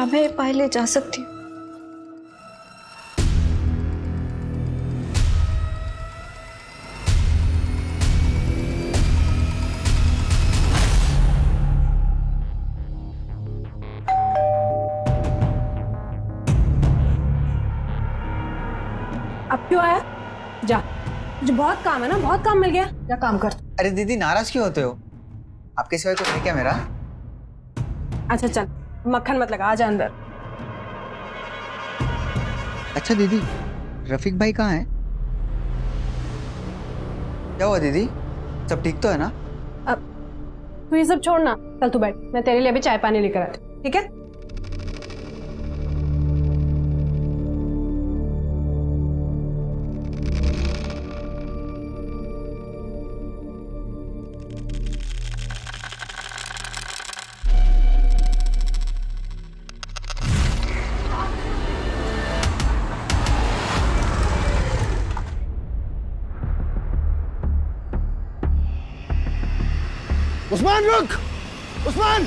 क्या मैं पहले जा सकती हूँ? अब क्यों आया? जा, मुझे बहुत काम है ना, बहुत काम मिल गया। जा काम कर। अरे दीदी नाराज क्यों होते हो? आपके सिवाय कोई है क्या मेरा? अच्छा चल, मक्खन मत लगा, आजा अंदर। अच्छा दीदी, रफीक भाई कहाँ है? क्या हुआ दीदी, सब ठीक तो है ना? अब तू ये सब छोड़ ना, चल तू बैठ, मैं तेरे लिए अभी चाय पानी लेकर आती हूँ, ठीक है? उस्मान रुक! उस्मान!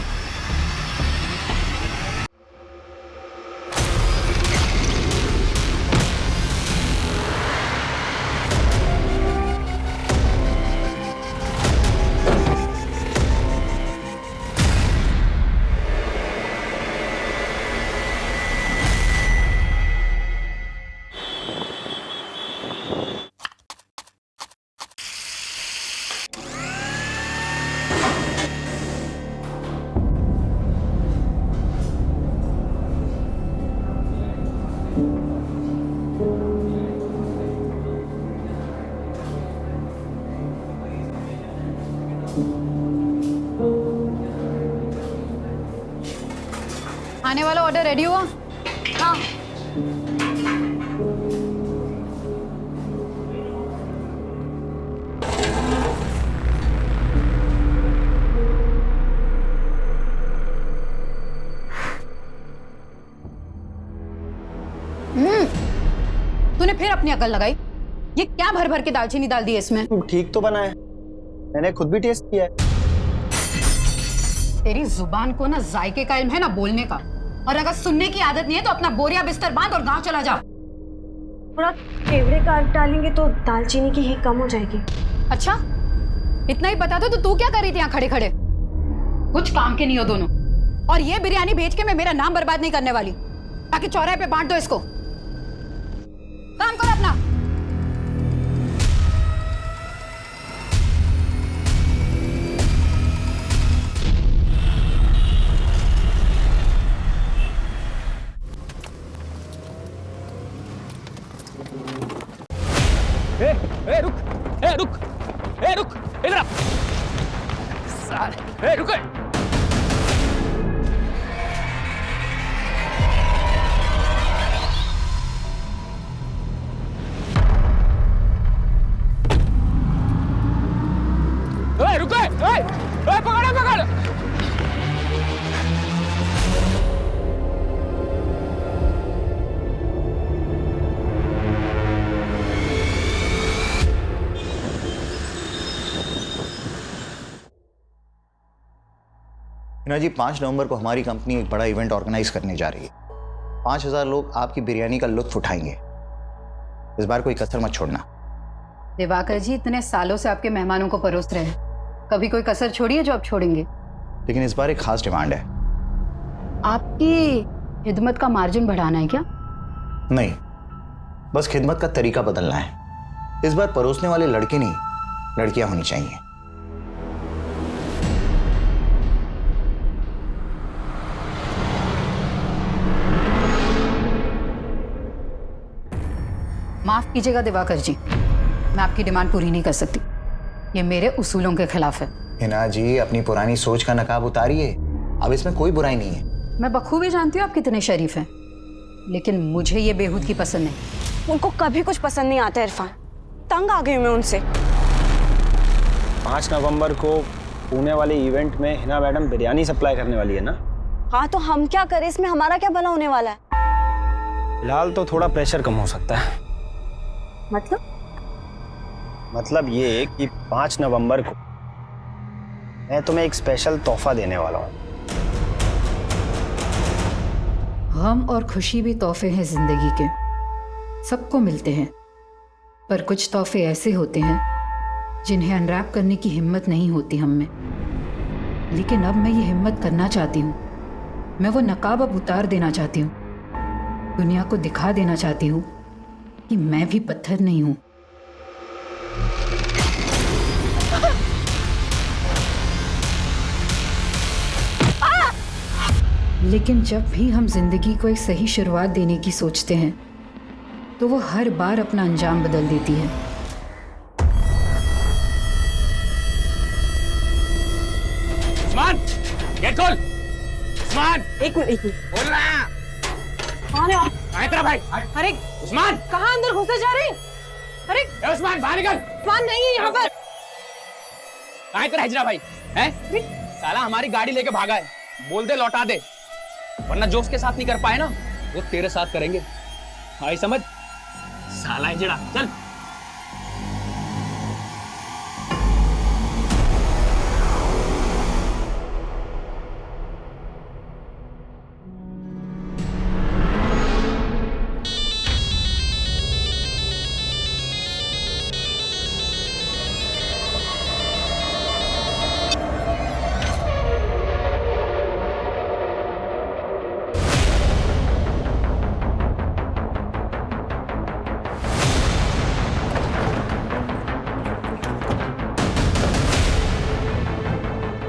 आने वाला ऑर्डर रेडी हुआ? हाँ। तूने फिर अपनी अकल लगाई? ये क्या भर भर के दालचीनी डाल दी है इसमें? ठीक तो बना है, मैंने खुद भी टेस्ट किया है। तेरी जुबान को ना जायके का इल्म है ना बोलने का, और अगर सुनने की आदत नहीं है तो अपना बोरिया बिस्तर बांध और गांव चला जा। थोड़ा केवड़े का डालेंगे तो दालचीनी की हीट कम हो जाएगी। अच्छा, इतना ही पता था तो तू क्या कर रही थी यहाँ खड़े खड़े? कुछ काम के नहीं हो दोनों। और ये बिरयानी भेज के मैं मेरा नाम बर्बाद नहीं करने वाली, ताकि चौराहे पे बांट दो इसको। काम करो अपना। रुक इधर आ। साले, रुक। रुको, पकड़। हिना जी, 5 नवंबर को हमारी कंपनी एक बड़ा इवेंट ऑर्गेनाइज करने जा रही है। 5000 लोग आपकी बिरयानी का लुत्फ उठाएंगे। इस बार कोई कसर मत छोड़ना। दिवाकर जी, इतने सालों से आपके मेहमानों को परोस रहे हैं, कभी कोई कसर छोड़ी है जो आप छोड़ेंगे? लेकिन इस बार एक खास डिमांड है। आपकी खिदमत का मार्जिन बढ़ाना है क्या? नहीं, बस खिदमत का तरीका बदलना है। इस बार परोसने वाले लड़के नहीं, लड़कियां होनी चाहिए। माफ कीजिएगा दिवाकर जी, मैं आपकी डिमांड पूरी नहीं कर सकती। ये मेरे उसूलों के खिलाफ है। हिना जी, अपनी पुरानी सोच का नकाब उतारिए। अब इसमें कोई बुराई नहीं है। मैं बखूबी जानती हूँ आप कितने शरीफ हैं, लेकिन मुझे ये बेहूदगी पसंद नहीं। उनको कभी कुछ पसंद नहीं आता इरफान, तंग आ गई मैं उनसे। 5 नवंबर को पुणे वाले इवेंट में हिना मैडम बिरयानी सप्लाई करने वाली है ना? हाँ, तो हम क्या करें, इसमें हमारा क्या भला होने वाला है? फिलहाल तो थोड़ा प्रेशर कम हो सकता है। मतलब ये कि 5 नवंबर को मैं तुम्हें एक स्पेशल तोहफा देने वाला हूँ। गम और खुशी भी तोहफे हैं जिंदगी के, सबको मिलते हैं। पर कुछ तोहफे ऐसे होते हैं जिन्हें अनरैप करने की हिम्मत नहीं होती हम में। लेकिन अब मैं ये हिम्मत करना चाहती हूँ। मैं वो नकाब अब उतार देना चाहती हूँ। दुनिया को दिखा देना चाहती हूँ कि मैं भी पत्थर नहीं हूँ। लेकिन जब भी हम जिंदगी को एक सही शुरुआत देने की सोचते हैं तो वो हर बार अपना अंजाम बदल देती है। उस्मान, गेट खोल। उस्मान, एक मिनट बोल रहा। कौन है आप? कहाँ है तेरा भाई? अरे उस्मान, कहाँ अंदर घुसे जा रहे हैं? अरे ए उस्मान, बाहर निकल। उस्मान नहीं है यहाँ पर। कहाँ है तेरा हिजरा भाई? हैं? साला हमारी गाड़ी लेके भागा है। बोल दे लौटा दे, वरना जो उसके साथ नहीं कर पाए ना, वो तेरे साथ करेंगे। आई समझ? साला हिजड़ा, चल।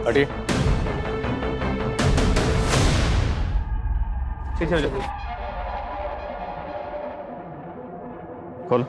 हटिए। चल खोलो।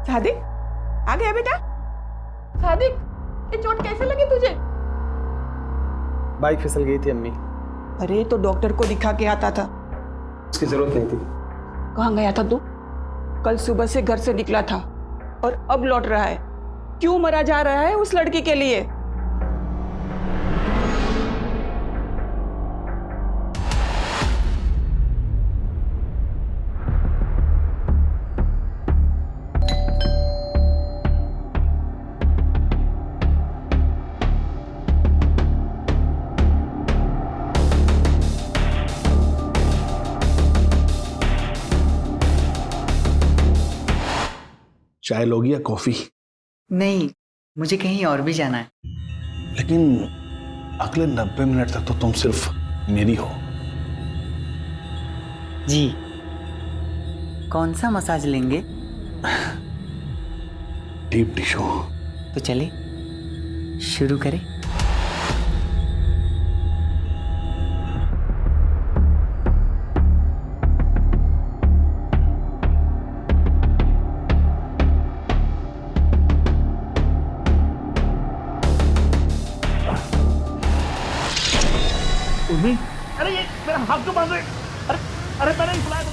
सादिक, आ गया बेटा? सादिक, ये चोट कैसे लगी तुझे? बाइक फिसल गई थी अम्मी। अरे तो डॉक्टर को दिखा के आता था। उसकी जरूरत नहीं थी। कहाँ गया था तू? कल सुबह से घर से निकला था और अब लौट रहा है। क्यों मरा जा रहा है उस लड़की के लिए? चाय लोगी या कॉफी? नहीं, मुझे कहीं और भी जाना है। लेकिन अगले 90 मिनट तक तो तुम सिर्फ मेरी हो। जी, कौन सा मसाज लेंगे? Deep tissue. तो चले शुरू करें। अरे ये मेरा हाथ क्यों बांध रहे? अरे अरे मैंने नहीं बुलाया था।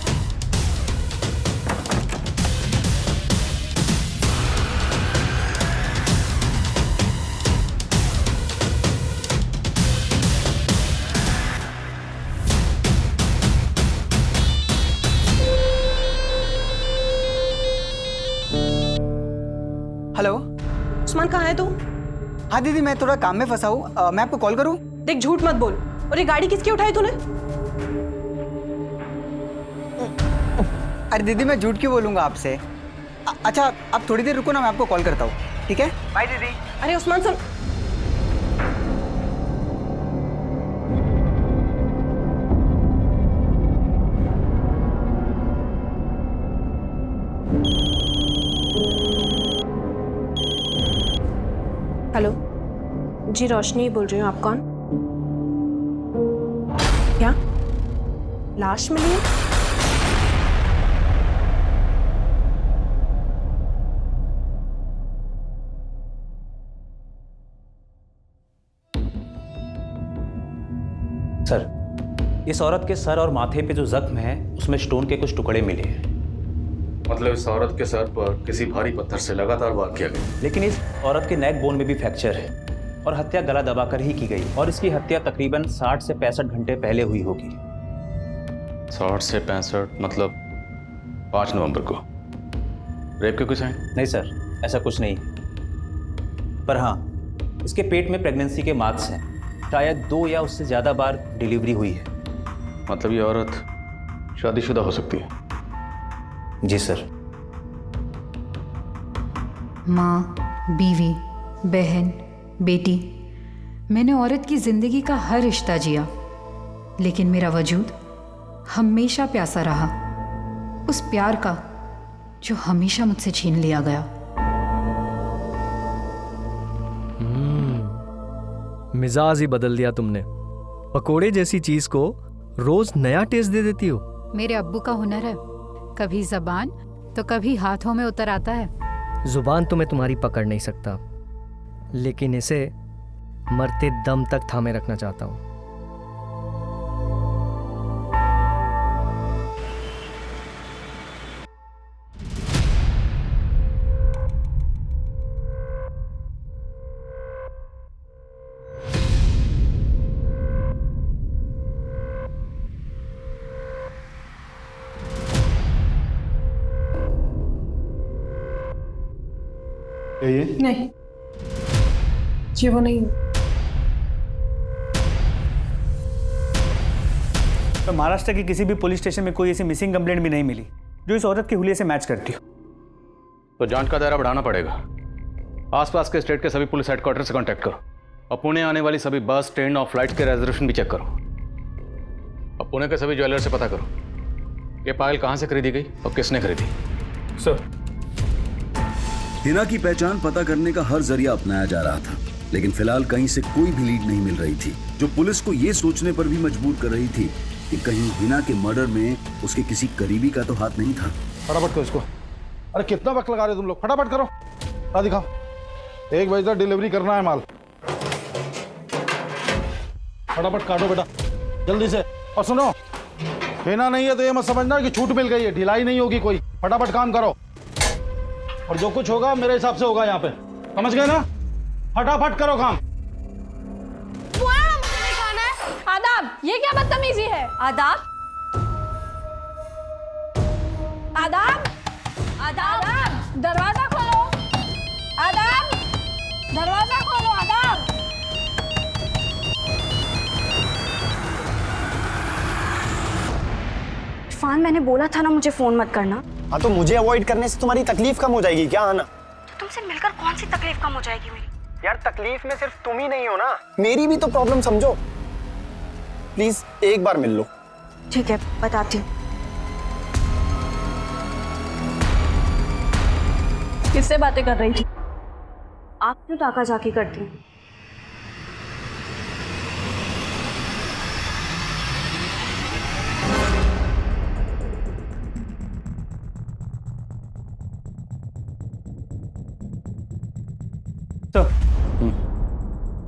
हेलो। उस्मान कहाँ है तू? हाँ दीदी, मैं थोड़ा काम में फंसा हूँ। मैं आपको कॉल करूँ? देख झूठ मत बोल। और ये गाड़ी किसकी उठाई तूने? अरे दीदी, मैं झूठ क्यों बोलूँगा आपसे? अच्छा, आप थोड़ी देर रुको ना, मैं आपको कॉल करता हूँ, ठीक है? बाय दीदी। अरे उस्मान सुन। हेलो जी, रोशनी बोल रही हूँ। आप कौन? क्या लाश मिली है? सर, इस औरत के सर और माथे पे जो जख्म है उसमें स्टोन के कुछ टुकड़े मिले हैं। मतलब इस औरत के सर पर किसी भारी पत्थर से लगातार वार किया गया। लेकिन इस औरत के नेक बोन में भी फ्रैक्चर है और हत्या गला दबाकर ही की गई और इसकी हत्या तकरीबन 60 से 65 घंटे पहले हुई होगी। 60 से 65 मतलब 5 नवंबर को। रेप के कुछ है? नहीं सर, ऐसा कुछ नहीं, पर हाँ, इसके पेट में प्रेगनेंसी के मार्क्स हैं। शायद 2 या उससे ज़्यादा बार डिलीवरी हुई है। मतलब ये औरत शादीशुदा हो सकती है? जी सर। माँ, बीवी, बहन, बेटी, मैंने औरत की जिंदगी का हर रिश्ता जिया, लेकिन मेरा वजूद हमेशा प्यासा रहा, उस प्यार का जो हमेशा मुझसे छीन लिया गया। मिजाज ही बदल दिया तुमने। पकोड़े जैसी चीज को रोज नया टेस्ट दे देती हो। मेरे अब्बू का हुनर है, कभी जबान तो कभी हाथों में उतर आता है। जुबान तो मैं तुम्हारी पकड़ नहीं सकता, लेकिन इसे मरते दम तक थामे रखना चाहता हूं। ये नहीं, ये वो नहीं। तो महाराष्ट्र के किसी भी पुलिस स्टेशन में कोई ऐसी मिसिंग कंप्लेंट भी नहीं मिली जो इस औरत के हुलिये से मैच करती हो। तो जांच का दायरा बढ़ाना पड़ेगा। आसपास के स्टेट के सभी पुलिस हेडक्वार्टर से कांटेक्ट करो और पुणे आने वाली सभी बस, ट्रेन और फ्लाइट के रिजर्वेशन भी चेक करो। और पुणे के सभी ज्वेलर से पता करो कि पायल कहाँ से खरीदी गई और किसने खरीदी। सर, हिना की पहचान पता करने का हर जरिया अपनाया जा रहा था, लेकिन फिलहाल कहीं से कोई भी लीड नहीं मिल रही थी, जो पुलिस को यह सोचने पर भी मजबूर कर रही थी कि कहीं हिना के मर्डर में उसके किसी करीबी का तो हाथ नहीं था। फटाफट करो इसको। अरे कितना वक्त लगा रहे तुम लोग, फटाफट करो। हाँ दिखाओ, 1 बजे तक डिलीवरी करना है माल। फटाफट काटो बेटा, जल्दी से। और सुनो, हिना नहीं है तो ये मत समझना कि छूट मिल गई है, ढिलाई नहीं होगी कोई। फटाफट काम करो और जो कुछ होगा मेरे हिसाब से होगा यहाँ पे, समझ गए ना? फटाफट करो काम। आदाब, ये क्या बदतमीजी है? आदाब, आदाब, आदाब, दरवाजा खोलो। आदाब, दरवाजा खोलो। आदाब। इरफान, मैंने बोला था ना मुझे फोन मत करना। हाँ, तो मुझे अवॉइड करने से तुम्हारी तकलीफ कम हो जाएगी क्या? आना, तुमसे मिलकर कौन सी तकलीफ कम हो जाएगी मेरी? यार तकलीफ में सिर्फ तुम ही नहीं हो ना, मेरी भी तो प्रॉब्लम समझो। प्लीज एक बार मिल लो। ठीक है, बताती हूँ। किससे बातें कर रही थी? आप क्यों ताका झाकी करती हैं?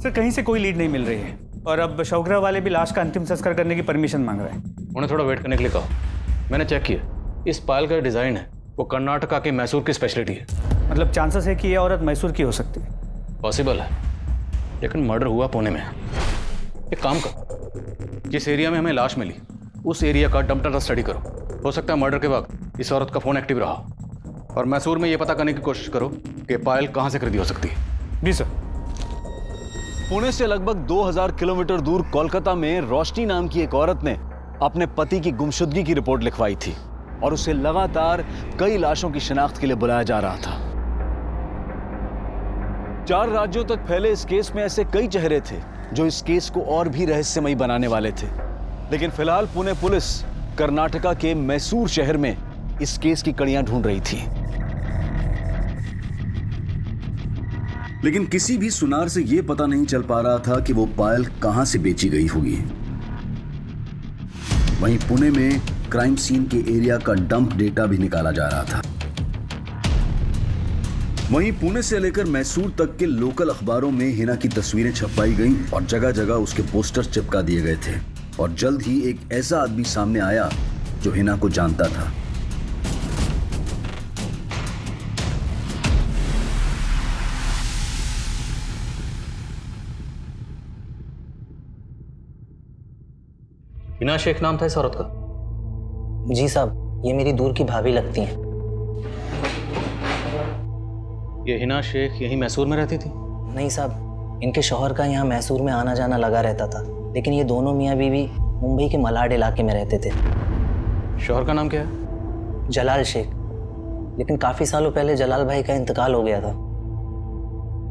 सर, कहीं से कोई लीड नहीं मिल रही है और अब शौकरा वाले भी लाश का अंतिम संस्कार करने की परमिशन मांग रहे हैं। उन्हें थोड़ा वेट करने के लिए कहो। मैंने चेक किया, इस पायल का डिजाइन है वो कर्नाटका के मैसूर की स्पेशलिटी है। मतलब चांसेस है कि ये औरत मैसूर की हो सकती है? पॉसिबल है, लेकिन मर्डर हुआ पुणे में। एक काम करो, जिस एरिया में हमें लाश मिली उस एरिया का डंप डाटा स्टडी करो। हो सकता है मर्डर के वक्त इस औरत का फोन एक्टिव रहा। और मैसूर में ये पता करने की कोशिश करो कि पायल कहाँ से खरीदी हो सकती है। जी सर। पुणे से लगभग 2000 किलोमीटर दूर कोलकाता में रोशनी नाम की एक औरत ने अपने पति की गुमशुदगी की रिपोर्ट लिखवाई थी और उसे लगातार कई लाशों की शिनाख्त के लिए बुलाया जा रहा था। 4 राज्यों तक फैले इस केस में ऐसे कई चेहरे थे जो इस केस को और भी रहस्यमयी बनाने वाले थे, लेकिन फिलहाल पुणे पुलिस कर्नाटका के मैसूर शहर में इस केस की कड़ियां ढूंढ रही थी। लेकिन किसी भी सुनार से यह पता नहीं चल पा रहा था कि वो पायल कहां से बेची गई होगी। वहीं पुणे में क्राइम सीन के एरिया का डंप डेटा भी निकाला जा रहा था। वहीं पुणे से लेकर मैसूर तक के लोकल अखबारों में हिना की तस्वीरें छपवाई गईं और जगह जगह उसके पोस्टर चिपका दिए गए थे। और जल्द ही एक ऐसा आदमी सामने आया जो हिना को जानता था। हिना शेख नाम था इस औरत का? जी साहब, ये मेरी दूर की भाभी लगती हैं। ये हिना शेख यहीं मैसूर में रहती थी? नहीं साहब, इनके शौहर का यहाँ मैसूर में आना जाना लगा रहता था, लेकिन ये दोनों मियाँ बीवी मुंबई के मलाड इलाके में रहते थे। शौहर का नाम क्या है? जलाल शेख, लेकिन काफ़ी सालों पहले जलाल भाई का इंतकाल हो गया था।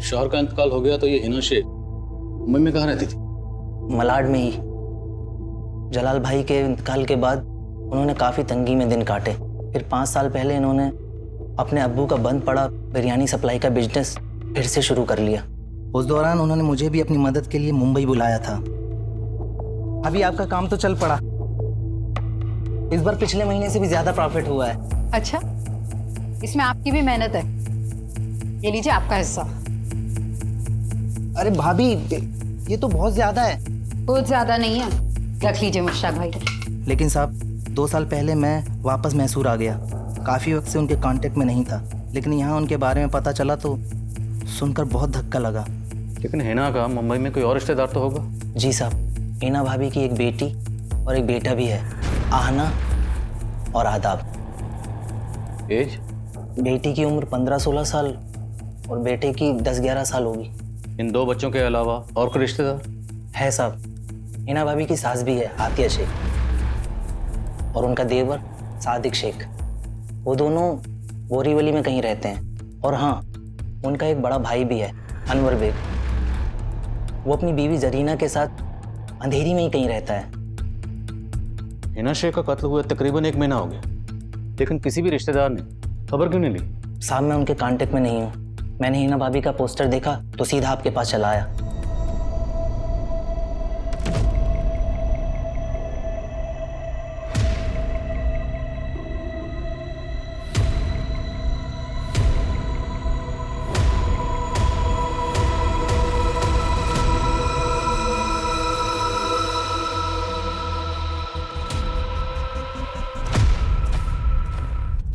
शौहर का इंतकाल हो गया तो ये हिना शेख मुंबई में कहाँ रहती थी? मलाड में ही। जलाल भाई के इंतकाल के बाद उन्होंने काफ़ी तंगी में दिन काटे। फिर 5 साल पहले इन्होंने अपने अब्बू का बंद पड़ा बिरयानी सप्लाई का बिजनेस फिर से शुरू कर लिया। उस दौरान उन्होंने मुझे भी अपनी मदद के लिए मुंबई बुलाया था। अभी आपका काम तो चल पड़ा, इस बार पिछले महीने से भी ज़्यादा प्रॉफिट हुआ है। अच्छा, इसमें आपकी भी मेहनत है। ये लीजिए आपका हिस्सा। अरे भाभी, ये तो बहुत ज़्यादा है। बहुत ज़्यादा नहीं है, रख लीजिए मुश्ताक भाई। लेकिन साहब, 2 साल पहले मैं वापस मैसूर आ गया। काफ़ी वक्त से उनके कांटेक्ट में नहीं था, लेकिन यहाँ उनके बारे में पता चला तो सुनकर बहुत धक्का लगा। लेकिन हिना का मुंबई में कोई और रिश्तेदार तो होगा? जी साहब, हिना भाभी की एक बेटी और एक बेटा भी है, आहना और आदाब। एज? बेटी की उम्र 15-16 साल और बेटे की 10-11 साल होगी। इन 2 बच्चों के अलावा और कोई रिश्तेदार है साहब? हिना भाभी की सास भी है, आतिया शेख, और उनका देवर सादिक शेख। वो दोनों बोरीवली में कहीं रहते हैं। और हाँ, उनका एक बड़ा भाई भी है, अनवर बेग। वो अपनी बीवी जरीना के साथ अंधेरी में ही कहीं रहता है। हिना शेख का कत्ल हुए तकरीबन 1 महीना हो गया, लेकिन किसी भी रिश्तेदार ने खबर क्यों नहीं ली? साहब, मैं उनके कांटेक्ट में नहीं हूँ। मैंने हिना भाभी का पोस्टर देखा तो सीधा आपके पास चला आया।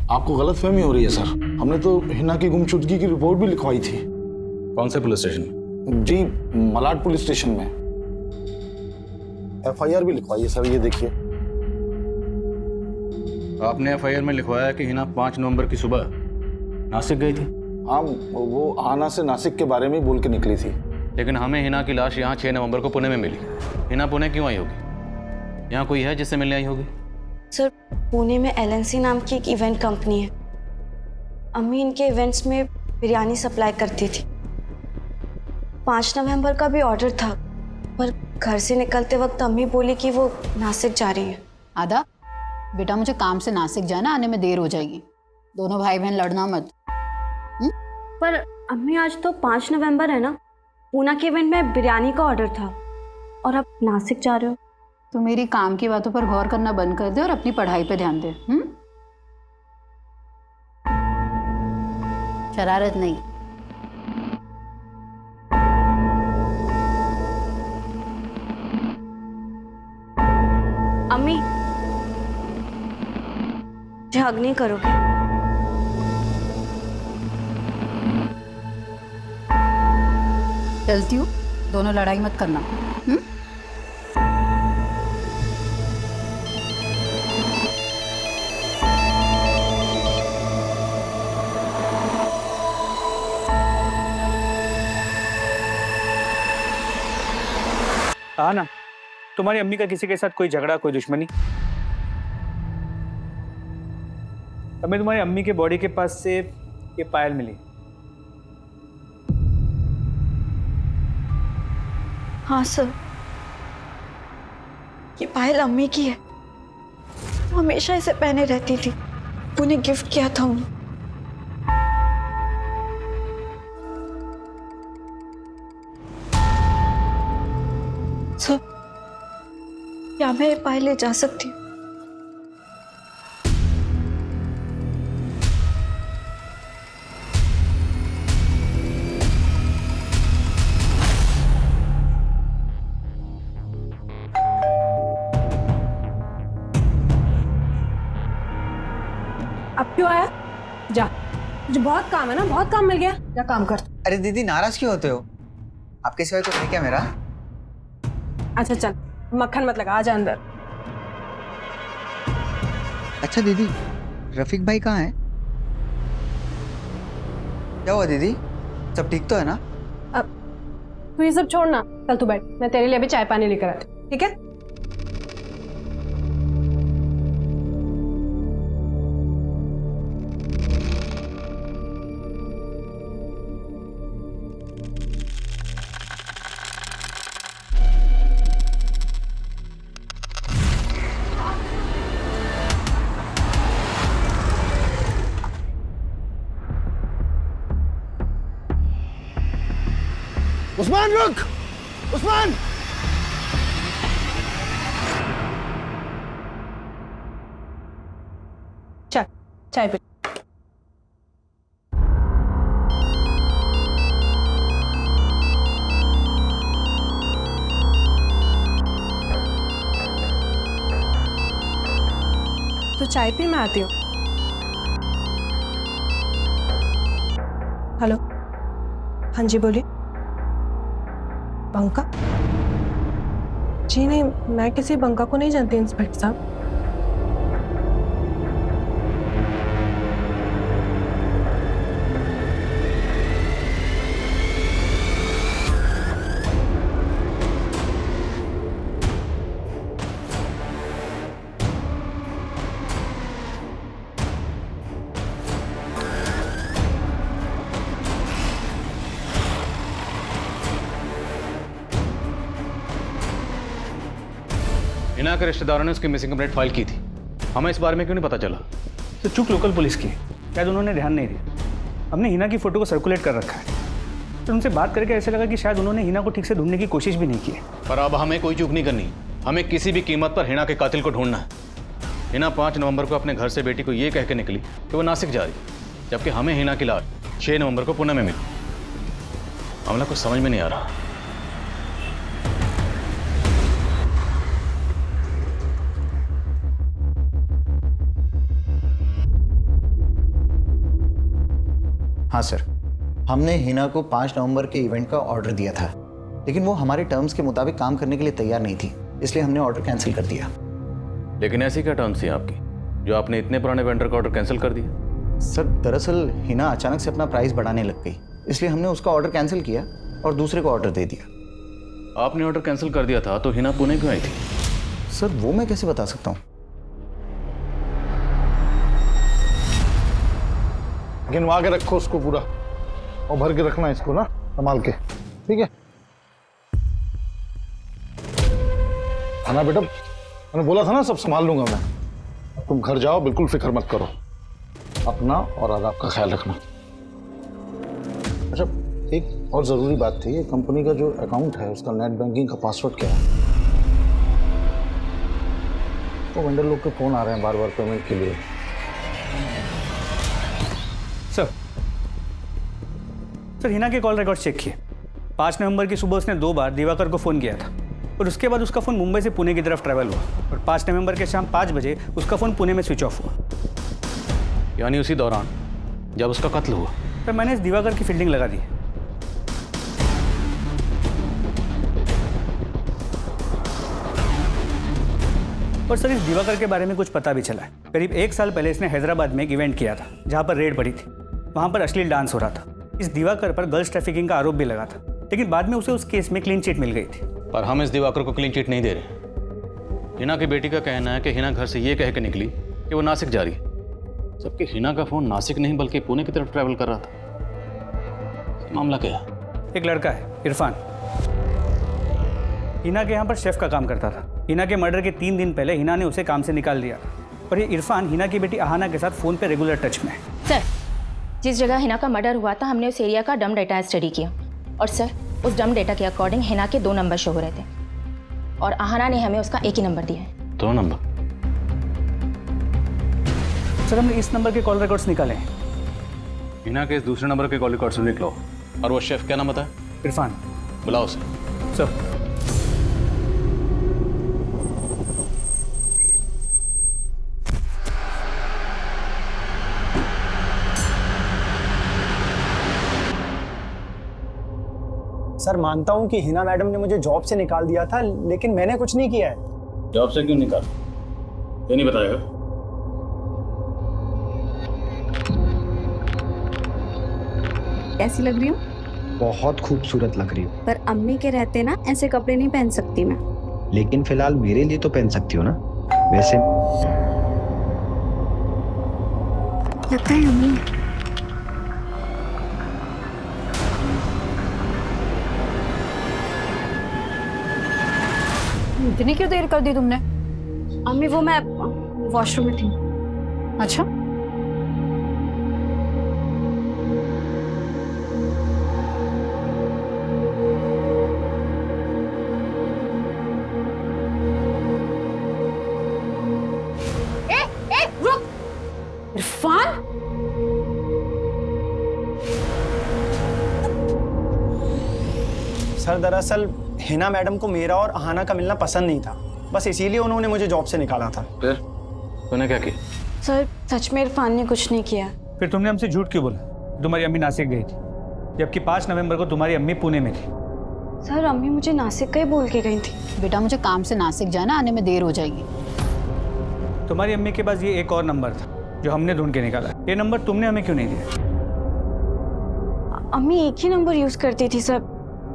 आपको गलतफहमी हो रही है सर। हमने तो हिना की गुमशुदगी की रिपोर्ट भी लिखवाई थी। कौन से पुलिस स्टेशन में? जी, मलाड पुलिस स्टेशन में। FIR भी लिखवाई है सर, ये देखिए। आपने FIR में लिखवाया कि हिना 5 नवंबर की सुबह नासिक गई थी? हाँ, वो आना से नासिक के बारे में बोल के निकली थी। लेकिन हमें हिना की लाश यहाँ 6 नवंबर को पुणे में मिली। हिना पुणे क्यों आई होगी? यहाँ कोई है जिससे मिलने आई होगी? सर, पुणे में LNC नाम की एक इवेंट कंपनी है। अम्मी इनके इवेंट्स में बिरयानी सप्लाई करती थी। 5 नवंबर का भी ऑर्डर था, पर घर से निकलते वक्त अम्मी बोली कि वो नासिक जा रही है। आदा, बेटा मुझे काम से नासिक जाना, आने में देर हो जाएगी। दोनों भाई बहन लड़ना मत। पर अम्मी, आज तो 5 नवंबर है ना। पूना के इवेंट में बिरयानी का ऑर्डर था और आप नासिक जा रहे हो। तो मेरी काम की बातों पर गौर करना बंद कर दे और अपनी पढ़ाई पे ध्यान दे। शरारत नहीं। अम्मी, हग नहीं करोगे? चलती हूँ, दोनों लड़ाई मत करना। हाँ ना, तुम्हारी अम्मी का किसी के साथ कोई झगड़ा, कोई दुश्मनी? हमें तुम्हारी अम्मी के बॉडी के पास से ये पायल मिली। हाँ सर, ये पायल अम्मी की है। वो हमेशा इसे पहने रहती थी। उन्हें गिफ्ट किया था उन्हें। सर, क्या मैं ये पायल ले जा सकती हूँ? मुझे बहुत काम है ना, बहुत काम मिल गया, क्या काम कर। अरे दीदी नाराज क्यों होते हो? आपके सिवाय कोई है क्या मेरा? अच्छा चल मक्खन मत लगा, आजा अंदर। अच्छा दीदी, रफीक भाई कहाँ है? क्या हुआ दीदी, सब ठीक तो है ना? अब तू ये सब छोड़ना, चल तू बैठ, मैं तेरे लिए अभी चाय पानी लेकर आती हूँ, ठीक है? उस्मान रुक! उस्मान! चल चाय पी। तो चाय पी, मैं आती हूँ। हेलो, हाँ जी बोलिए। बंका? जी नहीं, मैं किसी बंका को नहीं जानती इंस्पेक्टर साहब। हिना के रिश्तेदारों ने उसकी मिसिंग कंप्लेंट फाइल की थी, हमें इस बारे में क्यों नहीं पता चला? तो चूक लोकल पुलिस की, शायद उन्होंने ध्यान नहीं दिया। हमने हिना की फोटो को सर्कुलेट कर रखा है, तो उनसे बात करके ऐसा लगा कि शायद उन्होंने हिना को ठीक से ढूंढने की कोशिश भी नहीं की है। पर अब हमें कोई चूक नहीं करनी, हमें किसी भी कीमत पर हिना के कातिल को ढूंढना है। हिना 5 नवंबर को अपने घर से बेटी को ये कह के निकली कि वो नासिक जा रही, जबकि हमें हिना की लाश 6 नवंबर को पुणे में मिली। मामला कुछ समझ में नहीं आ रहा। हाँ सर, हमने हिना को 5 नवंबर के इवेंट का ऑर्डर दिया था, लेकिन वो हमारे टर्म्स के मुताबिक काम करने के लिए तैयार नहीं थी, इसलिए हमने ऑर्डर कैंसिल कर दिया। लेकिन ऐसी क्या टर्म्स थी आपकी जो आपने इतने पुराने वेंडर का ऑर्डर कैंसिल कर दिया? सर दरअसल हिना अचानक से अपना प्राइस बढ़ाने लग गई, इसलिए हमने उसका ऑर्डर कैंसिल किया और दूसरे को ऑर्डर दे दिया। आपने ऑर्डर कैंसिल कर दिया था तो हिना पुणे क्यों आई थी? सर वो मैं कैसे बता सकता हूँ। गिनवा के रखो उसको पूरा और भर के रखना इसको ना, संभाल के, ठीक है? खाना बेटा, मैंने बोला था ना सब संभाल लूंगा मैं। तुम घर जाओ, बिल्कुल फिक्र मत करो, अपना और आदाब का ख्याल रखना। अच्छा एक और जरूरी बात थी, कंपनी का जो अकाउंट है उसका नेट बैंकिंग का पासवर्ड क्या है? तो वेंडर लोग के फोन आ रहे हैं बार बार पेमेंट के लिए। सर हिना के कॉल रिकॉर्ड चेक किए। 5 नवंबर की सुबह उसने 2 बार दिवाकर को फ़ोन किया था और उसके बाद उसका फ़ोन मुंबई से पुणे की तरफ ट्रैवल हुआ और 5 नवंबर के शाम 5 बजे उसका फ़ोन पुणे में स्विच ऑफ हुआ। यानी उसी दौरान जब उसका कत्ल हुआ। तो मैंने इस दिवाकर की फील्डिंग लगा दी। और सर इस दिवाकर के बारे में कुछ पता भी चला है। करीब 1 साल पहले इसने हैदराबाद में एक इवेंट किया था जहाँ पर रेड पड़ी थी। वहाँ पर अश्लील डांस हो रहा था। इस दिवाकर पर गर्ल्स ट्रैफिकिंग का आरोप भी लगा था, लेकिन बाद में उसे उस केस में क्लीन चिट मिल गई थी। पर हम इस दिवाकर को क्लीन चिट नहीं दे रहे। हिना की बेटी का कहना है कि हिना घर से ये कह के निकली कि वो नासिक जा रही है, जबकि हिना का फोन नासिक नहीं बल्कि पुणे की तरफ ट्रैवल कर रहा था। मामला क्या है? एक लड़का है इरफान, हिना के यहाँ पर शेफ का काम करता था। हिना के मर्डर के 3 दिन पहले हिना ने उसे काम से निकाल दिया और ये इरफान हिना की बेटी अहाना के साथ फ़ोन पे रेगुलर टच में है। सर जिस जगह हिना का मर्डर हुआ था हमने उस एरिया का डम डेटा स्टडी किया और सर उस डम डेटा के अकॉर्डिंग हिना के 2 नंबर शो हो रहे थे और अहाना ने हमें उसका एक ही नंबर दिया है। 2 नंबर? सर हमने इस नंबर के कॉल रिकॉर्ड्स निकाले हैं। हिना के इस दूसरे नंबर के कॉल रिकॉर्ड्स निकलो। और वो शेफ क्या नाम बताया? इरफान। बुलाओ उसे। सर सर मानता हूँ कि हिना मैडम ने मुझे जॉब से निकाल दिया था, लेकिन मैंने कुछ नहीं किया है। जॉब से क्यों निकाल, ये नहीं बताएगा? कैसी लग रही हूँ? बहुत खूबसूरत लग रही हो। पर अम्मी के रहते ना ऐसे कपड़े नहीं पहन सकती मैं। लेकिन फिलहाल मेरे लिए तो पहन सकती हो ना। वैसे लगता है अम्मी। इतनी क्यों देर कर दी तुमने? अम्मी वो मैं वॉशरूम में थी। अच्छा, रुक इरफान। सर दरअसल हिना मैडम को मेरा और अहाना का मिलना पसंद नहीं था, बस इसीलिए उन्होंने मुझे जॉब से निकाला था। फिर तूने क्या किया? सर सच में इरफान ने कुछ नहीं किया। फिर तुमने हमसे झूठ क्यों बोला? तुम्हारी अम्मी नासिक गई थी, जबकि 5 नवंबर को तुम्हारी अम्मी पुणे में थी। सर अम्मी मुझे नासिक का ही बोल के गई थी। बेटा मुझे काम से नासिक जाना, आने में देर हो जाएगी। तुम्हारी अम्मी के पास ये एक और नंबर था जो हमने ढूंढ के निकाला। ये नंबर तुमने हमें क्यों नहीं दिया? अम्मी एक ही नंबर यूज करती थी सर,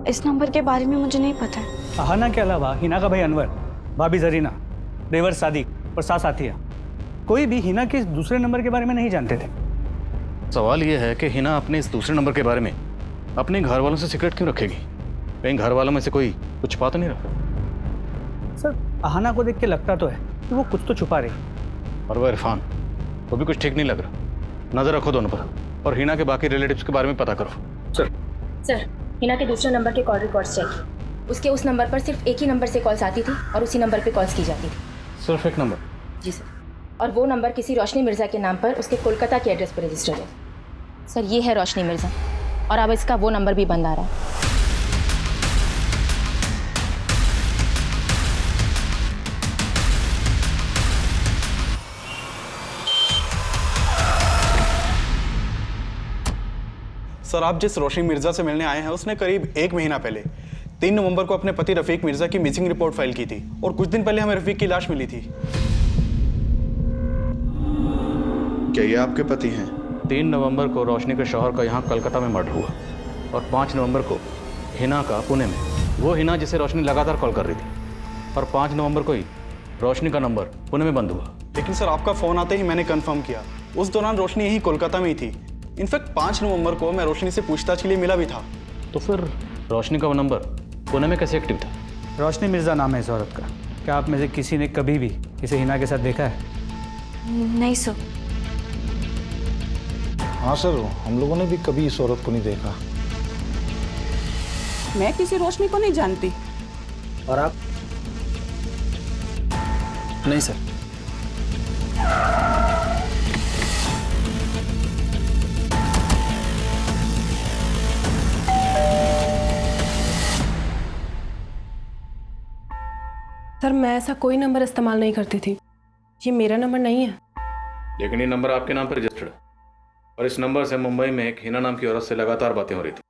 इस नंबर के बारे में मुझे नहीं पता है। अहाना के अलावा हिना का भाई अनवर, भाभी जरीना, देवर सादिक और सास आतिया, कोई भी हिना के इस दूसरे नंबर के बारे में नहीं जानते थे। सवाल यह है कि हिना अपने इस दूसरे नंबर के बारे में अपने घर वालों से सीक्रेट क्यों रखेगी? कहीं घर वालों में से कोई कुछ छुपा तो नहीं रहा? सर अहाना को देख के लगता तो है कि वो कुछ तो छुपा रही, और वो इरफान, वो भी कुछ ठीक नहीं लग रहा। नजर रखो दोनों पर, और हिना के बाकी रिलेटिव्स के बारे में पता करो। सर हिना के दूसरे नंबर के कॉल रिकॉर्ड्स चेक। उसके उस नंबर पर सिर्फ एक ही नंबर से कॉल्स आती थी और उसी नंबर पे कॉल्स की जाती थी। सिर्फ एक नंबर? जी सर, और वो नंबर किसी रोशनी मिर्ज़ा के नाम पर उसके कोलकाता के एड्रेस पर रजिस्टर्ड है। सर ये है रोशनी मिर्ज़ा, और अब इसका वो नंबर भी बंद आ रहा है। सर आप जिस रोशनी मिर्जा से मिलने आए हैं उसने करीब 1 महीना पहले 3 नवंबर को अपने पति रफीक मिर्जा की मिसिंग रिपोर्ट फाइल की थी, और कुछ दिन पहले हमें रफीक की लाश मिली थी। क्या ये आपके पति हैं? 3 नवंबर को रोशनी के शौहर का यहाँ कलकत्ता में मर्डर हुआ, और 5 नवंबर को हिना का पुणे में। वो हिना जिसे रोशनी लगातार कॉल कर रही थी, और 5 नवंबर को ही रोशनी का नंबर पुणे में बंद हुआ। लेकिन सर आपका फ़ोन आते ही मैंने कंफर्म किया, उस दौरान रोशनी यही कोलकाता में ही थी। इनफैक्ट 5 नवंबर को मैं रोशनी से पूछताछ के लिए मिला भी था। तो फिर रोशनी का वो नंबर पुणे में कैसे एक्टिव था? रोशनी मिर्जा नाम है इस औरत का। क्या आप में से किसी ने कभी भी इसे हिना के साथ देखा है? नहीं सर। हाँ सर, हम लोगों ने भी कभी इस औरत को नहीं देखा। मैं किसी रोशनी को नहीं जानती। और आप? नहीं सर। सर मैं ऐसा कोई नंबर इस्तेमाल नहीं करती थी, ये मेरा नंबर नहीं है। लेकिन ये नंबर आपके नाम पर रजिस्टर्ड है, और इस नंबर से मुंबई में एक हिना नाम की औरत से लगातार बातें हो रही थी।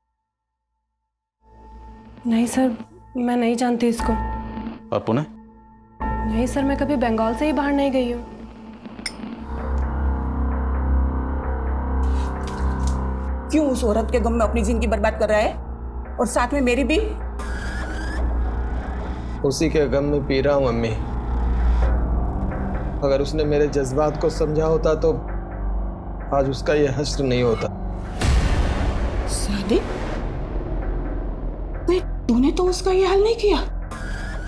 नहीं सर, मैं नहीं जानती इसको। और पुणे? नहीं सर, मैं कभी बंगाल से ही बाहर नहीं गई हूँ। क्यों उस औरत के गम में अपनी जिंदगी बर्बाद कर रहा है, और साथ में मेरी भी? उसी के गम में पी रहा हूं मम्मी। अगर उसने मेरे जज्बात को समझा होता तो आज उसका ये हश्र नहीं होता। सादिक, तूने तो उसका ये हाल नहीं किया।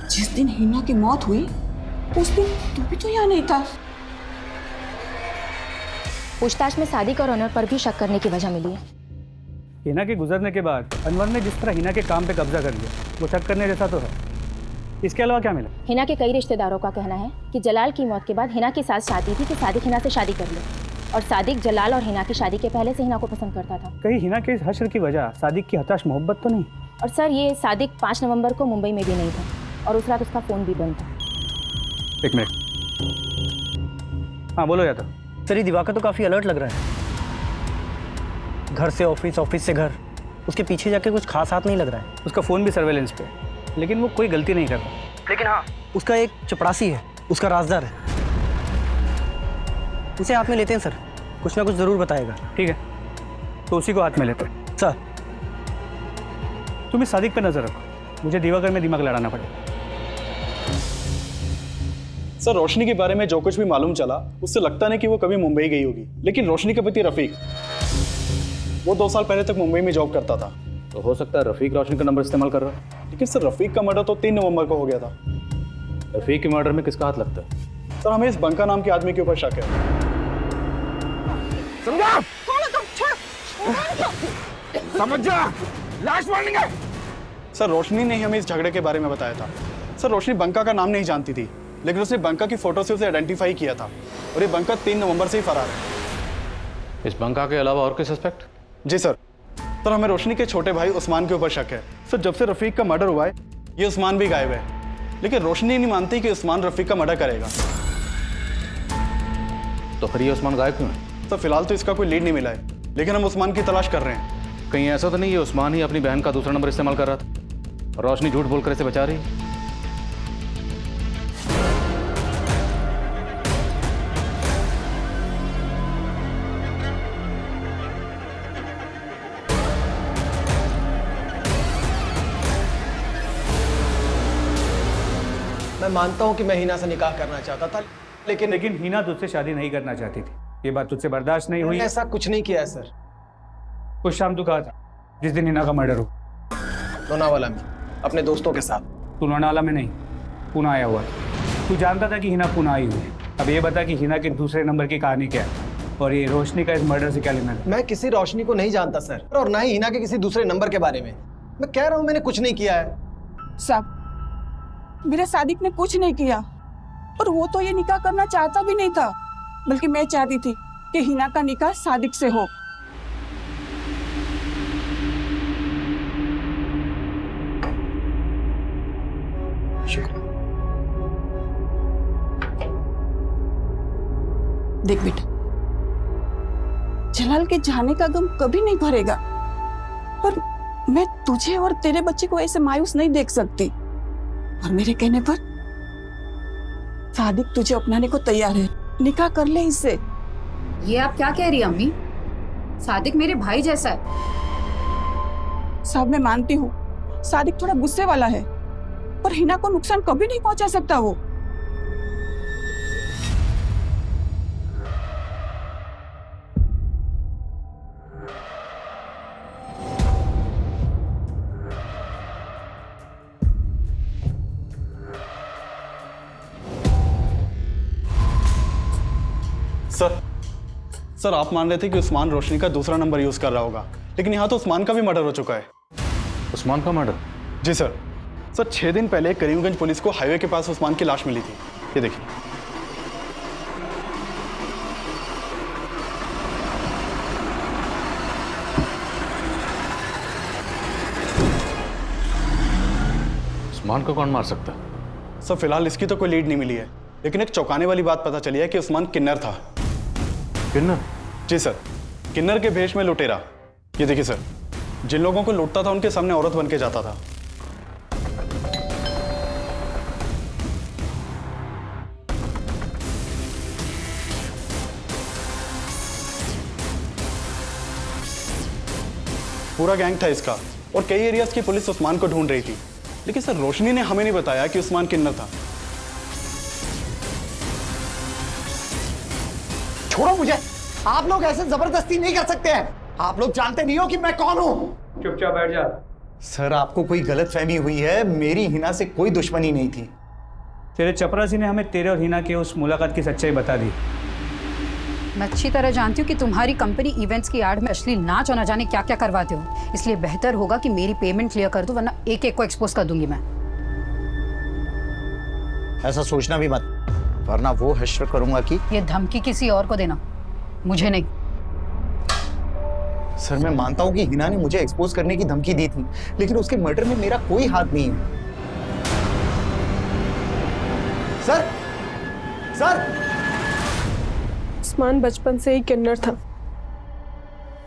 जिस दिन हिना की मौत हुई उस दिन तू भी तो यहाँ नहीं था। पूछताछ में सादिक और अनवर पर भी शक करने की वजह मिली है। हिना के गुजरने के बाद अनवर ने जिस तरह हिना के काम पे कब्जा कर लिया, वो शक करने जैसा तो है। इसके अलावा क्या मिला? हिना के कई रिश्तेदारों का कहना है कि जलाल की मौत के बाद हिना के साथ चाहती थी कि सादिक हिना से शादी कर ले, और सादिक जलाल और हिना की शादी के पहले से हिना को पसंद करता था। कहीं हिना के इस हश्र की वजह सादिक की हताश मोहब्बत तो नहीं? और सर ये सादिक 5 नवंबर को मुंबई में भी नहीं था, और उस रात उसका फ़ोन भी बंद था। एक मिनट। हाँ बोलो यादव। सर ये दिवाकर तो काफ़ी अलर्ट लग रहा है। घर से ऑफिस, ऑफिस से घर, उसके पीछे जाके कुछ खास हाथ नहीं लग रहा है। उसका फ़ोन भी सर्वेलेंस पे है, लेकिन वो कोई गलती नहीं कर रहा। लेकिन हाँ, उसका एक चपरासी है, उसका राजदार है। उसे हाथ में लेते हैं सर, कुछ ना कुछ ज़रूर बताएगा। ठीक है, तो उसी को हाथ में लेते हैं। सर तुम इस सादिक पे नज़र रखो, मुझे दिवाकर में दिमाग लड़ाना पड़ेगा। सर रोशनी के बारे में जो कुछ भी मालूम चला उससे लगता नहीं कि वो कभी मुंबई गई होगी। लेकिन रोशनी का पति रफीक, वो 2 साल पहले तक मुंबई में जॉब करता था। तो हो सकता है रफीक रोशनी का नंबर इस्तेमाल कर रहा है। लेकिन सर रफीक का मर्डर तो 3 नवंबर को हो गया था। रफीक के मर्डर में किसका हाथ लगता है? सर हमें इस बंका नाम के आदमी के ऊपर शक है। समझा? समझ जा, लाश मारेंगे। सर रोशनी ने ही हमें इस झगड़े के बारे में बताया था। सर रोशनी बंका का नाम नहीं जानती थी, लेकिन उसने बंका की फोटो से उसे आइडेंटिफाई किया था और ये बंका 3 नवंबर से ही फरार है। इस बंका के अलावा और कोई सस्पेक्ट? जी सर हमें रोशनी के छोटे भाई उस्मान के ऊपर शक है। सर जब से रफीक का मर्डर हुआ है ये उस्मान भी गायब है, लेकिन रोशनी नहीं मानती कि उस्मान रफीक का मर्डर करेगा। तो फिर ये उस्मान गायब क्यों है? सर फिलहाल तो इसका कोई लीड नहीं मिला है, लेकिन हम उस्मान की तलाश कर रहे हैं। कहीं ऐसा तो नहीं ये उस्मान ही अपनी बहन का दूसरा नंबर इस्तेमाल कर रहा था और रोशनी झूठ बोलकर इसे बचा रही है? मैं मानता हूं कि मैं हिना से निकाह करना चाहता था, लेकिन हिना तुझसे शादी नहीं करना चाहती थी। ये बात तुझसे बर्दाश्त नहीं हुई। ऐसा कुछ नहीं किया है सर। कुछ शाम तू कहा था जिस दिन हिना का मर्डर हो? लोनावाला में अपने दोस्तों के साथ। तू लोनावाला में नहीं, पुणे आया हुआ था। तू जानता था कि हिना पुणे आई हुई है। अब ये बता कि हिना के दूसरे नंबर की कहानी क्या है और ये रोशनी का इस मर्डर से क्या लेना है? मैं किसी रोशनी को नहीं जानता सर, और ना ही हिना के किसी दूसरे नंबर के बारे में। मैं कह रहा हूं मैंने कुछ नहीं किया है। साहब मेरे सादिक ने कुछ नहीं किया, और वो तो ये निकाह करना चाहता भी नहीं था, बल्कि मैं चाहती थी कि हिना का निकाह सादिक से हो। देख बेटा, जलाल के जाने का गम कभी नहीं भरेगा, पर मैं तुझे और तेरे बच्चे को ऐसे मायूस नहीं देख सकती। और मेरे कहने पर सादिक तुझे अपनाने को तैयार है, निकाह कर ले इससे। ये आप क्या कह रही हैं अम्मी? सादिक मेरे भाई जैसा है। साहब मैं मानती हूँ सादिक थोड़ा गुस्से वाला है, पर हिना को नुकसान कभी नहीं पहुंचा सकता वो। सर आप मान रहे थे कि उस्मान रोशनी का दूसरा नंबर यूज कर रहा होगा, लेकिन यहाँ तो उस्मान का भी मर्डर हो चुका है। उस्मान का मर्डर? जी सर 6 दिन पहले करीमगंज पुलिस को हाईवे के पास उस्मान की लाश मिली थी। ये देखिए। उस्मान को कौन मार सकता है? सर फिलहाल इसकी तो कोई लीड नहीं मिली है, लेकिन एक चौंकाने वाली बात पता चली है कि उस्मान किन्नर था। किन्नर? जी सर, किन्नर के भेष में लुटेरा। ये देखिए सर, जिन लोगों को लूटता था उनके सामने औरत बन के जाता था। पूरा गैंग था इसका, और कई एरियाज की पुलिस उस्मान को ढूंढ रही थी, लेकिन सर रोशनी ने हमें नहीं बताया कि उस्मान किन्नर था। छोड़ो मुझे, आप लोग ऐसे जबरदस्ती नहीं कर सकते हैं। आप लोग जानते नहीं हो कि मैं कौन हूं। चुपचाप बैठ जा। सर आपको कोई गलतफहमी हुई है, मेरी हिना से कोई दुश्मनी नहीं थी। तेरे चपरासी ने हमें तेरे और हिना के उस मुलाकात की सच्चाई बता दी। मैं अच्छी तरह जानती हूँ कि तुम्हारी कंपनी इवेंट्स की आड़ में अश्लील नाच और न जाने क्या क्या करवाते हो, इसलिए बेहतर होगा कि मेरी पेमेंट क्लियर कर दो, वरना एक एक को एक्सपोज कर दूंगी मैं। ऐसा सोचना भी मत, वरना वो हश्र करूंगा कि ये धमकी किसी और को देना, मुझे नहीं। सर मैं मानता हूं कि हिना ने मुझे एक्सपोज करने की धमकी दी थी, लेकिन उसके मर्डर में मेरा कोई हाथ नहीं है। सर उस्मान बचपन से ही किन्नर था,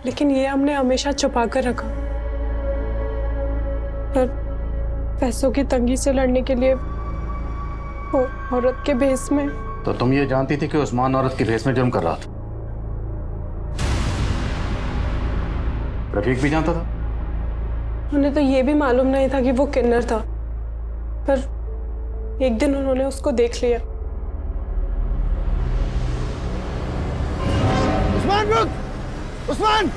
लेकिन ये हमने हमेशा छुपा कर रखा। पैसों की तंगी से लड़ने के लिए वो औरत के भेस में। तो तुम ये जानती थी कि उस्मान औरत के भेस में जुर्म कर रहा था? रफीक भी जानता था? उन्हें तो ये भी मालूम नहीं था कि वो किन्नर था, पर एक दिन उन्होंने उसको देख लिया। उस्मान रुक! उस्मान!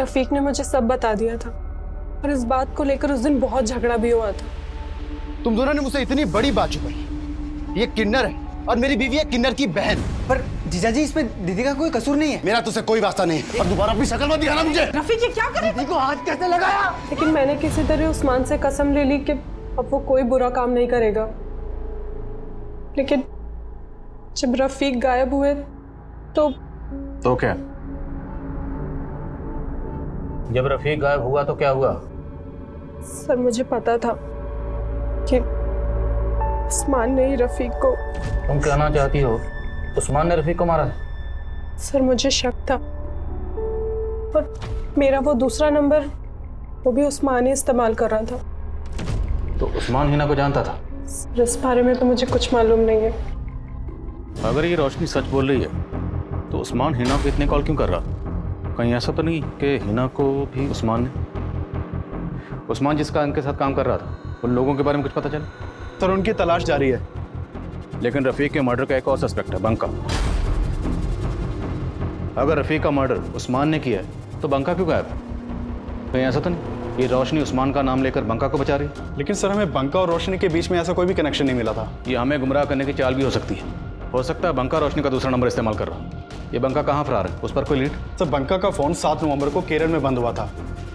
रफीक ने मुझे सब बता दिया था और इस बात को लेकर उस दिन बहुत झगड़ा भी हुआ था। तुम दोनों ने मुझसे इतनी बड़ी बात छुपाई। ये किन्नर है और मेरी बीवी है किन्नर की बहन। पर जीजा जी, इसमें दीदी का कोई कसूर नहीं है। मेरा तुझसे कोई वास्ता नहीं है और दोबारा अपनी शक्ल मत दिखाना मुझे। रफीक ये क्या करे? दीदी को हाथ कैसे लगाया? लेकिन मैंने किसी तरह उस्मान से कसम ले ली कि अब वो कोई बुरा काम नहीं करेगा। लेकिन जब रफीक गायब हुए तो क्या? जब रफीक गायब हुआ तो क्या हुआ? सर मुझे पता था कि उस्मान ने ही रफीक को। तुम कहना चाहती हो उस्मान ने रफीक को मारा? सर मुझे शक था और मेरा वो दूसरा नंबर वो भी उस्मान ही इस्तेमाल कर रहा था। तो उस्मान हिना को जानता था? सर इस बारे में तो मुझे कुछ मालूम नहीं है। अगर ये रोशनी सच बोल रही है तो उस्मान हिना को इतने कॉल क्यों कर रहा? कहीं ऐसा तो नहीं कि हिना को भी उस्मान जिसका इनके साथ काम कर रहा था उन लोगों के बारे में कुछ पता चला? सर उनकी तलाश जारी है। लेकिन रफीक के मर्डर का एक और सस्पेक्ट है, बंका। अगर रफीक का मर्डर उस्मान ने किया है तो बंका क्यों गायब है? कहीं ऐसा तो नहीं ये रोशनी उस्मान का नाम लेकर बंका को बचा रही? लेकिन सर हमें बंका और रोशनी के बीच में ऐसा कोई भी कनेक्शन नहीं मिला था। ये हमें गुमराह करने की चाल भी हो सकती है। हो सकता है बंका रोशनी का दूसरा नंबर इस्तेमाल कर रहा। ये बंका कहाँ फरार है, उस पर कोई लीड? सर बंका का फोन 7 नवंबर को केरल में बंद हुआ था।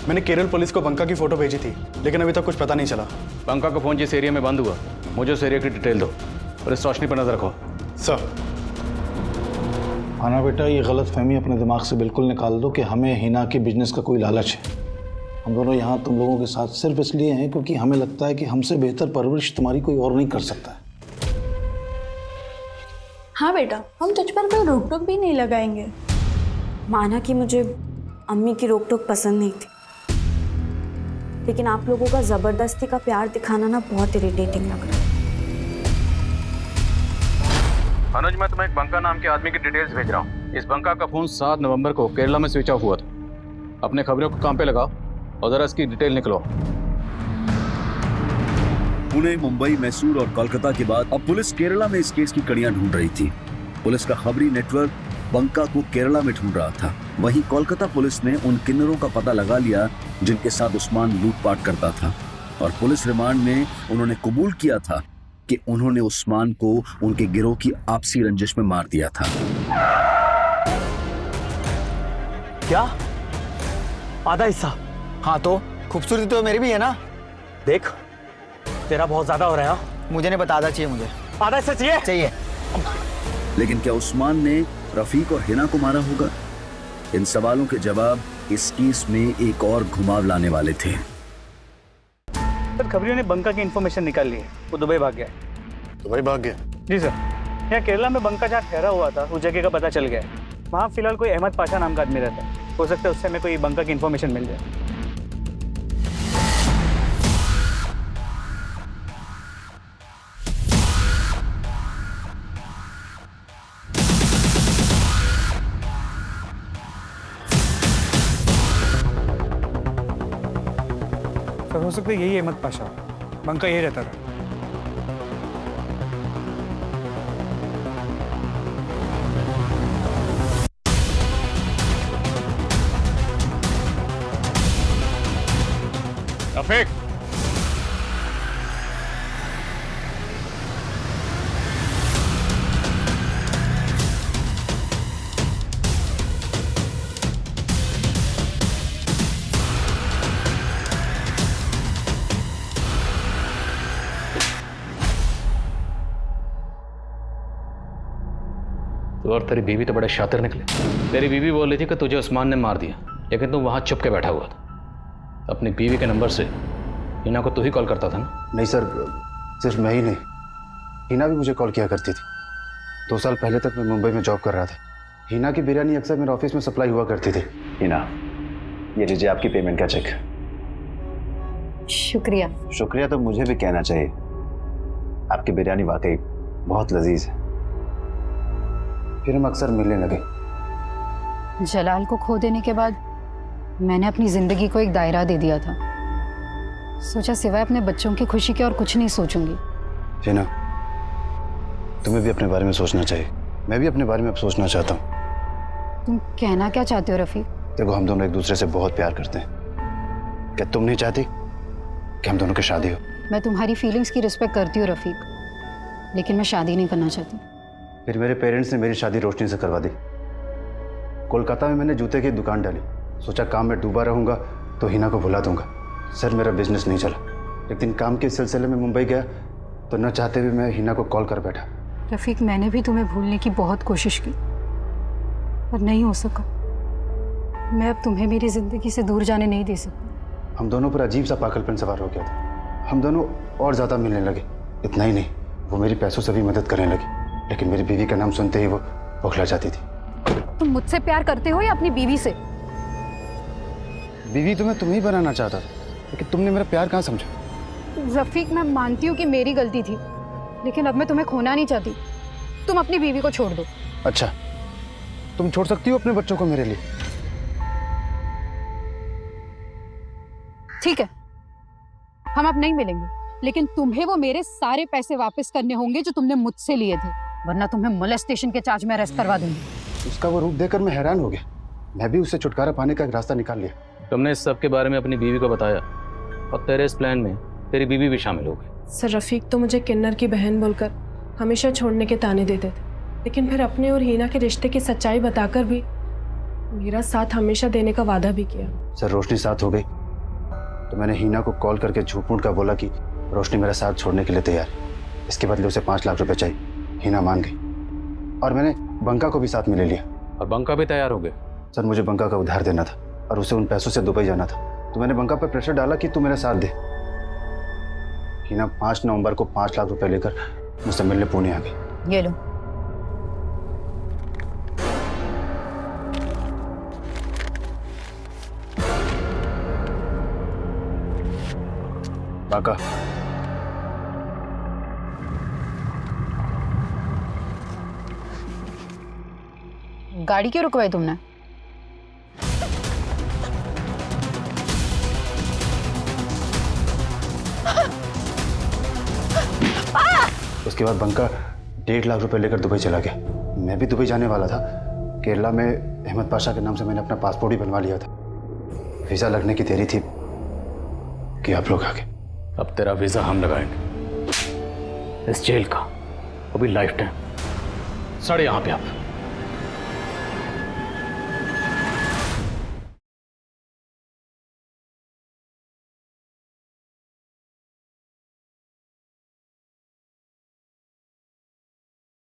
मैंने केरल पुलिस को बंका की फोटो भेजी थी, लेकिन अभी तक कुछ पता नहीं चला। बंका का फोन जिस एरिया में बंद हुआ मुझे उस एरिया की डिटेल दो और इस रोशनी पर नजर रखो। सर। आना बेटा, ये गलत फहमी अपने दिमाग से बिल्कुल निकाल दो कि हमें हिना के बिजनेस का कोई लालच है। हम दोनों यहाँ तुम लोगों के साथ सिर्फ इसलिए हैं क्योंकि हमें लगता है कि हमसे बेहतर परवरिश तुम्हारी कोई और नहीं कर सकता है। हाँ बेटा, हम तुझ पर कोई रोक टोक भी नहीं लगाएंगे। माना कि मुझे अम्मी की रोक टोक पसंद नहीं थी, लेकिन आप लोगों का जबरदस्ती का प्यार दिखाना ना बहुत इरिटेटिंग लग रहा है। अनुज, मैं तुम्हें एक बंका नाम के आदमी की डिटेल्स भेज रहा हूँ। इस बंका का फोन 7 नवंबर को केरला में स्विच ऑफ हुआ था। अपने खबरों को काम पे लगाओ और जरा इसकी डिटेल निकलो। पुणे, मुंबई, मैसूर और कोलकाता के बाद अब पुलिस केरला में इस केस की कड़ियां ढूंढ रही थी। पुलिस का खबरी नेटवर्क बंका को केरला में ढूंढ रहा था। वहीं कोलकाता पुलिस ने उन किन्नरों का पता लगा लिया जिनके साथ उस्मान लूटपाट करता था, और पुलिस रिमांड में उन्होंने कबूल किया था कि उन्होंने उस्मान को उनके गिरोह की आपसी रंजिश में मार दिया था। क्या? आधा हिस्सा? हाँ तो खूबसूरती तो मेरी भी है ना। देख तेरा बहुत ज्यादा हो रहा है। मुझे नहीं पता, आधा चाहिए मुझे। आधा हिस्सा चाहिए? लेकिन क्या उस्मान ने रफीक और हिना को मारा होगा? इन सवालों के जवाब इस केस में एक और घुमाव लाने वाले थे। सर खबरियों ने बंका की इन्फॉर्मेशन निकाल ली है। वो दुबई भाग गया है। दुबई भाग गया? जी सर। यहाँ केरला में बंका जहाँ ठहरा हुआ था उस जगह का पता चल गया है। वहाँ फिलहाल कोई अहमद पाशा नाम का आदमी रहता है। हो सकता है उससे हमें कोई बंका की इन्फॉर्मेशन मिल जाए। हो सकता है यही अहमद पाशा, बंका यही रहता था। रफीक, और तेरी बीवी तो बड़े शातिर निकले। तेरी बीवी बोल रही थी कि तुझे उस्मान ने मार दिया, लेकिन तू वहां चुप के बैठा हुआ था। अपनी बीवी के नंबर से हिना को तू ही कॉल करता था ना? नहीं सर, सिर्फ मैं ही नहीं, हिना भी मुझे कॉल किया करती थी। 2 साल पहले तक मैं मुंबई में जॉब कर रहा था। हिना की बिरयानी अक्सर मेरे ऑफिस में सप्लाई हुआ करती थी। हिना, ये लीजिए आपकी पेमेंट का चेक। शुक्रिया। शुक्रिया तो मुझे भी कहना चाहिए, आपकी बिरयानी वाकई बहुत लजीज है। फिर हम अक्सर मिलने लगे। जलाल को खो देने के बाद मैंने अपनी जिंदगी को एक दायरा दे दिया था। सोचा सिवाय अपने बच्चों की खुशी के और कुछ नहीं सोचूंगी। हिना, तुम्हें भी अपने बारे में सोचना चाहिए। मैं भी अपने बारे में अब सोचना चाहता हूँ। तुम कहना क्या चाहते हो रफीक? देखो, हम दोनों एक दूसरे से बहुत प्यार करते हैं। क्या तुम नहीं चाहती कि हम दोनों की शादी हो? मैं तुम्हारी फीलिंग्स की रिस्पेक्ट करती हूँ रफीक, लेकिन मैं शादी नहीं करना चाहती। फिर मेरे पेरेंट्स ने मेरी शादी रोशनी से करवा दी। कोलकाता में मैंने जूते की दुकान डाली। सोचा काम में डूबा रहूंगा तो हिना को भुला दूंगा। सर, मेरा बिजनेस नहीं चला। एक दिन काम के सिलसिले में मुंबई गया तो न चाहते हुए मैं हिना को कॉल कर बैठा। रफीक, मैंने भी तुम्हें भूलने की बहुत कोशिश की पर नहीं हो सका। मैं अब तुम्हें मेरी जिंदगी से दूर जाने नहीं दे सकती। हम दोनों पर अजीब सा पागलपन सवार हो गया था। हम दोनों और ज़्यादा मिलने लगे। इतना ही नहीं, वो मेरी पैसों से भी मदद करने लगी, लेकिन मेरी बीवी का नाम सुनते ही वो बौखला जाती थी। तुम मुझसे प्यार करते हो या अपनी बीवी से? बीवी तो मैं तुम्हें ही बनाना चाहता था, लेकिन तुमने मेरा प्यार कहाँ समझा? रफीक, मैं मानती हूँ कि मेरी गलती थी, लेकिन अब मैं तुम्हें खोना नहीं चाहती। तुम अपनी बीवी को छोड़ दो। अच्छा, तुम छोड़ सकती हो अपने बच्चों को मेरे लिए? ठीक है, हम अब नहीं मिलेंगे, लेकिन तुम्हें वो मेरे सारे पैसे वापस करने होंगे जो तुमने मुझसे लिए थे, वरना तुम्हें मोलेस्टेशन के चार्ज में अरेस्ट करवा दूंगी। उसका वो रूप देखकर मैं हैरान हो गया। मैं भी उससे छुटकारा पाने का एक रास्ता निकाल लिया। तुमने इस सब के बारे में अपनी बीवी को बताया और तेरे इस प्लान में तेरी बीवी भी शामिल हो गई। सर, रफीक तो मुझे किन्नर की बहन बोलकर हमेशा छोड़ने के ताने देते थे, लेकिन फिर अपने और हीना के रिश्ते की सच्चाई बताकर भी मेरा साथ हमेशा देने का वादा भी किया। सर, रोशनी साथ हो गई तो मैंने हीना को कॉल करके झूठ मूठ का बोला कि रोशनी मेरा साथ छोड़ने के लिए तैयार है। इसके बदले उसे 5 लाख रुपए चाहिए। हीना मान गई और मैंने बंका को भी साथ में ले लिया। और बंका भी तैयार हो गए? सर, मुझे बंका का उधार देना था और उसे उन पैसों से दुबई जाना था, तो मैंने बंका पर प्रेशर डाला कि तू मेरा साथ दे। हीना 5 नवंबर को 5 लाख रुपए लेकर मुझसे मिलने पुणे आ गई। ये लो। बाका, गाड़ी क्यों रुकवाई तुमने? उसके बाद बंका 1.5 लाख रुपए लेकर दुबई चला गया। मैं भी दुबई जाने वाला था। केरला में अहमद पाशा के नाम से मैंने अपना पासपोर्ट ही बनवा लिया था। वीज़ा लगने की देरी थी कि आप लोग आ गए। अब तेरा वीज़ा हम लगाएंगे, इस जेल का, वो भी लाइफ टाइम। सड़े यहाँ पे आप।